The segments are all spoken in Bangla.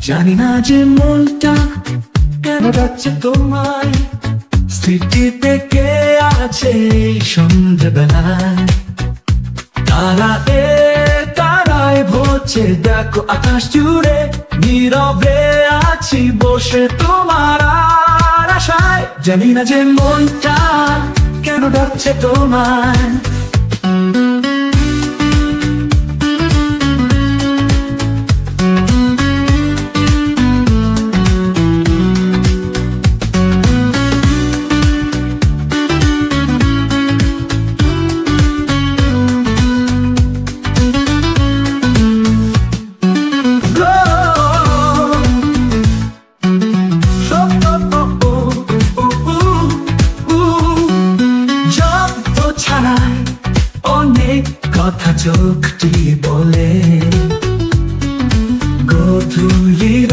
জানি না যে মনটা কেন ডাকছে তোমায়, স্মৃতিতে কে আছে এই সন্ধ্যেবেলায়। তারায় ভরছে দেখো আকাশ জুড়ে, নীরবে আছি বসে তোমার আশায়। জানি না যে মনটা কেন ডাকছে তোমায়। অনেক কথা চোখটি বলে, গধূলির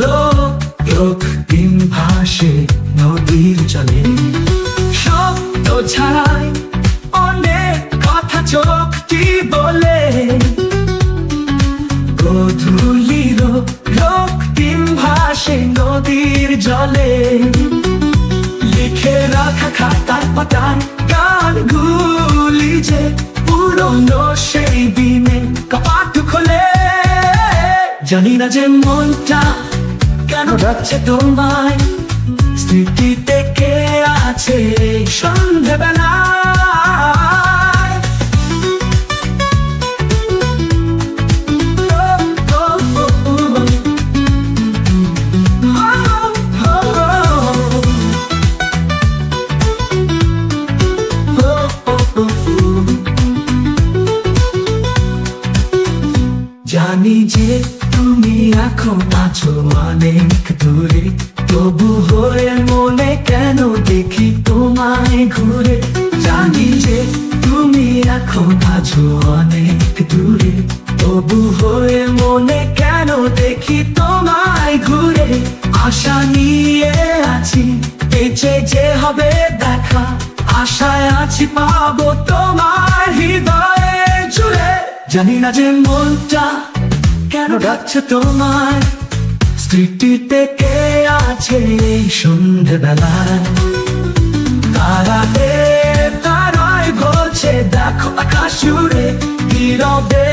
রক্তিম ভাসে নদীর জলে। শব্দ ছাড়াই অনেক কথা চোখটি বলে, গধূলির রক্তিম ভাসে নদীর জলে। লিখে রাখা খাতার পাতায় গানগুলি যে পুরনো সেই দিনে কপাট খোলে। জানি না যে মনটা কেন ডাকছে তোমায়, স্মৃতিতে কে আছে এই সন্ধ্যেবেলায়। জানি যে তুমি এখন আছো অনেক দূরে, তবু হয়ে মনে কেন দেখি তোমায় ঘুরে। জানি যে তুমি এখন আছো অনেক দূরে, তবু হয়ে মনে কেন দেখি তোমায় ঘুরে। আশা নিয়ে আছি বেঁচে যে হবে দেখা, আশায় আছি পাবো তোমার হৃদয়ে জুড়ে। জানি না যে মনটা কেন ডাকছে তোমায়, স্মৃতিতে কে আছে এই সন্ধ্যেবেলায়। তারায় ভরছে দেখো আকাশ জুড়ে, নীরবে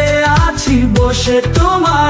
আছি বসে তোমার